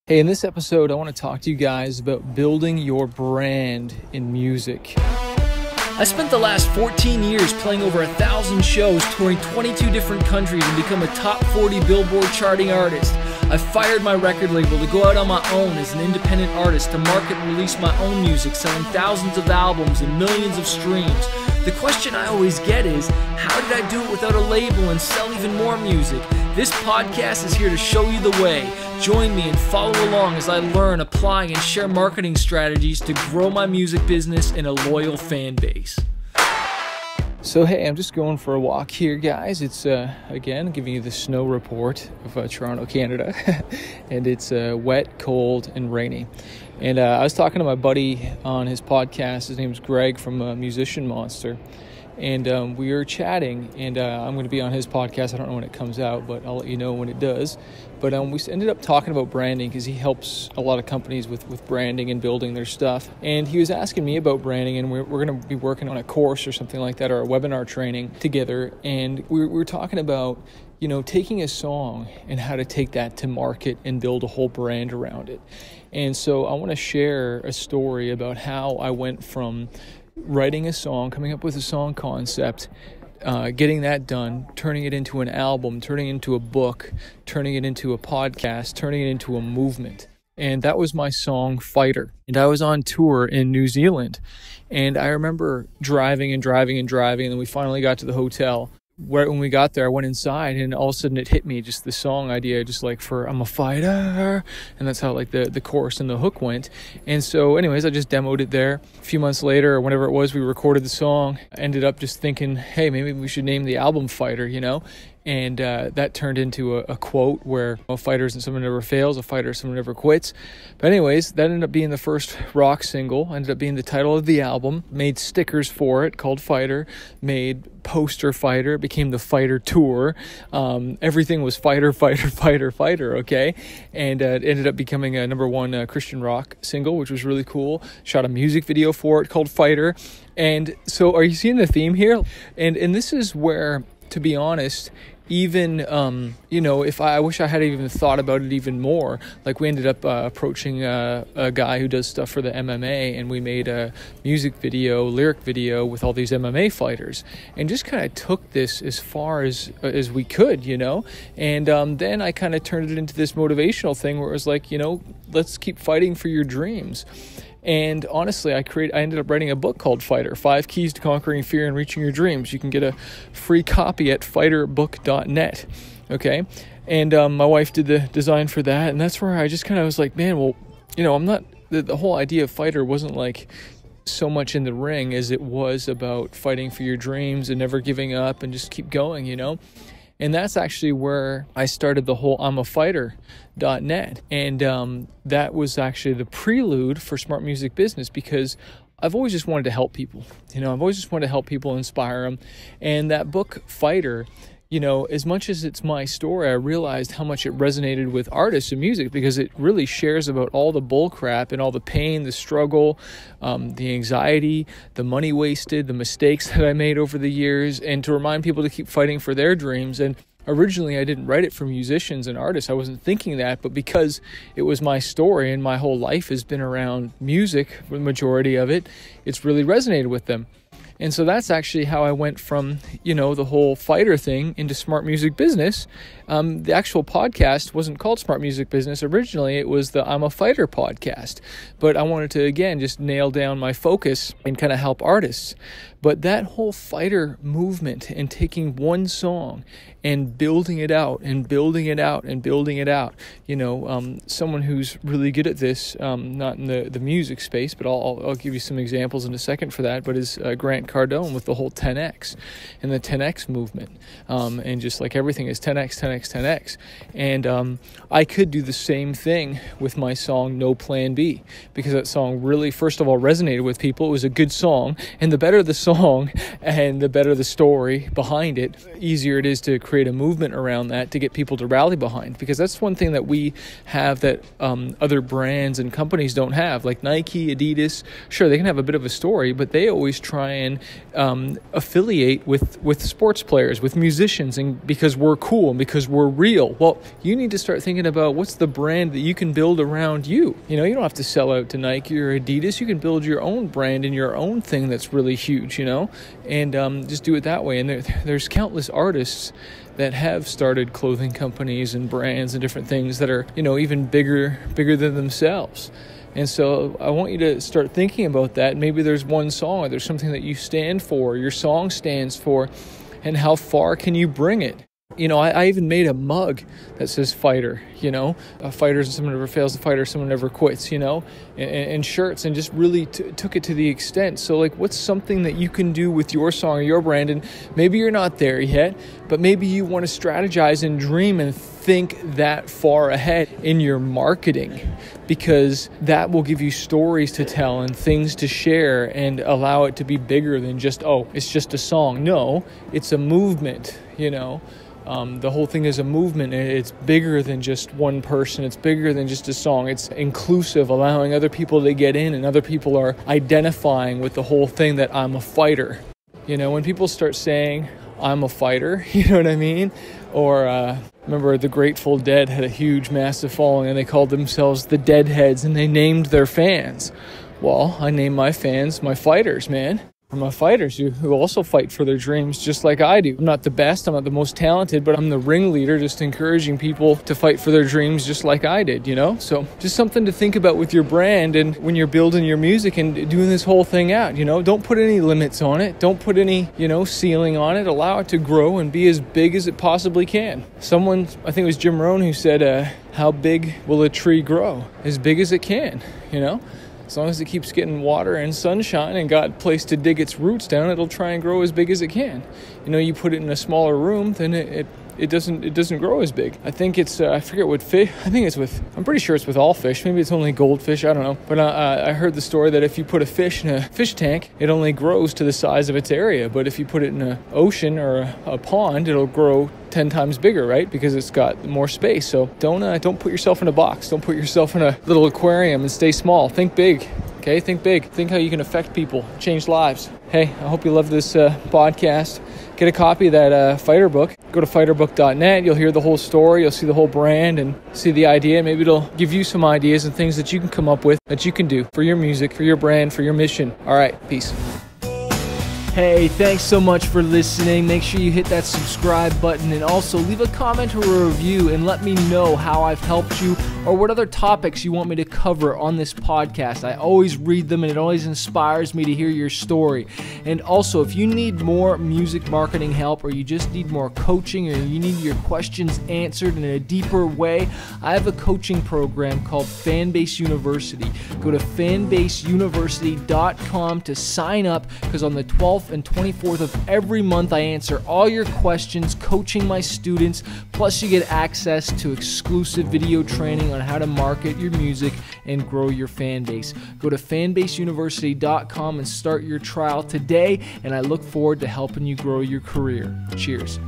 Hey, in this episode, I want to talk to you guys about building your brand in music. I spent the last 14 years playing over 1,000 shows, touring 22 different countries, and become a top 40 Billboard charting artist. I fired my record label to go out on my own as an independent artist to market and release my own music, selling thousands of albums and millions of streams. The question I always get is, how did I do it without a label and sell even more music? This podcast is here to show you the way. Join me and follow along as I learn, apply, and share marketing strategies to grow my music business and a loyal fan base. So hey, I'm just going for a walk here, guys. It's, again, giving you the snow report of Toronto, Canada. And it's wet, cold, and rainy. And I was talking to my buddy on his podcast. His name's Greg from Musician Monster. And we were chatting, and I'm going to be on his podcast. I don't know when it comes out, but I'll let you know when it does. But we ended up talking about branding because he helps a lot of companies with branding and building their stuff. And he was asking me about branding, and we're going to be working on a course or something like that, or a webinar training together. And we were talking about, you know, taking a song and how to take that to market and build a whole brand around it. And so I want to share a story about how I went from writing a song, coming up with a song concept, getting that done, turning it into an album, turning it into a book, turning it into a podcast, turning it into a movement. And that was my song Fighter. And I was on tour in New Zealand. And I remember driving, and then we finally got to the hotel. When we got there, I went inside, and all of a sudden it hit me, just the song idea, just like for I'm a fighter, and that's how like the chorus and the hook went. And so anyways, I just demoed it there. A few months later, or whenever it was, we recorded the song. I ended up just thinking, hey, maybe we should name the album Fighter, you know? And that turned into a quote where a fighter isn't someone who never fails, a fighter is someone who never quits. But anyways, that ended up being the first rock single, ended up being the title of the album, made stickers for it called Fighter, made poster Fighter, it became the Fighter Tour. Everything was Fighter, okay? And it ended up becoming a number one Christian rock single, which was really cool. Shot a music video for it called Fighter. And so are you seeing the theme here? And this is where, to be honest, even, if I wish I had even thought about it even more. Like we ended up approaching a guy who does stuff for the MMA, and we made a lyric video with all these MMA fighters, and just kind of took this as far as we could, you know. And then I kind of turned it into this motivational thing where it was like, you know, let's keep fighting for your dreams. And honestly, I ended up writing a book called Fighter, 5 Keys to Conquering Fear and Reaching Your Dreams. You can get a free copy at fighterbook.net, okay? And my wife did the design for that, and that's where I just kind of was like, man, well, you know, I'm not, the whole idea of Fighter wasn't like so much in the ring as it was about fighting for your dreams and never giving up and just keep going, you know? And that's actually where I started the whole I'm a Fighter.net. And that was actually the prelude for Smart Music Business, because I've always just wanted to help people. You know, I've always just wanted to help people, inspire them. And that book, Fighter, you know, as much as it's my story, I realized how much it resonated with artists and music, because it really shares about all the bull crap and all the pain, the struggle, the anxiety, the money wasted, the mistakes that I made over the years, and to remind people to keep fighting for their dreams. And originally, I didn't write it for musicians and artists. I wasn't thinking that, but because it was my story and my whole life has been around music, for the majority of it, it's really resonated with them. And so that's actually how I went from, you know, the whole Fighter thing into Smart Music Business. The actual podcast wasn't called Smart Music Business. Originally, it was the I'm a Fighter podcast. But I wanted to, again, just nail down my focus and kind of help artists. But that whole Fighter movement and taking one song and building it out and building it out and building it out. You know, someone who's really good at this, not in the music space, but I'll give you some examples in a second for that, but is Grant Cardone with the whole 10X and the 10X movement. And just like everything is 10X, 10X, 10X. And I could do the same thing with my song No Plan B, because that song really, first of all, resonated with people. It was a good song, and the better the song and the better the story behind it, easier it is to create a movement around that to get people to rally behind, because that's one thing that we have that other brands and companies don't have, like Nike, Adidas. Sure, they can have a bit of a story, but they always try and can affiliate with sports players, with musicians, and because we're cool and because we're real. Well, you need to start thinking about what's the brand that you can build around you. You know, you don't have to sell out to Nike or Adidas. You can build your own brand and your own thing that's really huge, you know, and just do it that way. And there's countless artists that have started clothing companies and brands and different things that are, you know, even bigger than themselves. And so I want you to start thinking about that. Maybe there's one song, or there's something that you stand for, your song stands for, and how far can you bring it? You know, I even made a mug that says fighter, you know, a fighter is someone who never fails, a fighter is someone who never quits, you know, and shirts, and just really took it to the extent. So like, what's something that you can do with your song or your brand? And maybe you're not there yet, but maybe you want to strategize and dream and think that far ahead in your marketing, because that will give you stories to tell and things to share and allow it to be bigger than just, oh, it's just a song. No, it's a movement, you know. The whole thing is a movement, and it's bigger than just one person. It's bigger than just a song. It's inclusive, allowing other people to get in, and other people are identifying with the whole thing that I'm a fighter. You know, when people start saying, I'm a fighter, you know what I mean? Or remember the Grateful Dead had a huge, massive following, and they called themselves the Deadheads, and they named their fans. Well, I name my fans my fighters, man. I'm a fighters who also fight for their dreams just like I do. I'm not the best, I'm not the most talented, but I'm the ringleader, just encouraging people to fight for their dreams just like I did, you know? So just something to think about with your brand and when you're building your music and doing this whole thing out, you know? Don't put any limits on it. Don't put any, you know, ceiling on it. Allow it to grow and be as big as it possibly can. Someone, I think it was Jim Rohn, who said, how big will a tree grow? As big as it can, you know? As long as it keeps getting water and sunshine and got a place to dig its roots down, it'll try and grow as big as it can. You know, you put it in a smaller room, then it doesn't grow as big. I think it's I forget what fish. I'm pretty sure it's with all fish. Maybe it's only goldfish. I don't know. But I heard the story that if you put a fish in a fish tank, it only grows to the size of its area. But if you put it in an ocean or a pond, it'll grow 10 times bigger, right? Because it's got more space. So don't put yourself in a box. Don't put yourself in a little aquarium and stay small. Think big. Okay, think big. Think how you can affect people, change lives. Hey, I hope you love this podcast. Get a copy of that fighter book. Go to fighterbook.net. You'll hear the whole story. You'll see the whole brand and see the idea. Maybe it'll give you some ideas and things that you can come up with, that you can do for your music, for your brand, for your mission. All right, peace. Hey, thanks so much for listening. Make sure you hit that subscribe button and also leave a comment or a review and let me know how I've helped you or what other topics you want me to cover on this podcast. I always read them and it always inspires me to hear your story. And also, if you need more music marketing help or you just need more coaching or you need your questions answered in a deeper way, I have a coaching program called Fanbase University. Go to fanbaseuniversity.com to sign up, because on the 12th and 24th of every month I answer all your questions, coaching my students, plus you get access to exclusive video training on how to market your music and grow your fan base. Go to fanbaseuniversity.com and start your trial today, and I look forward to helping you grow your career. Cheers.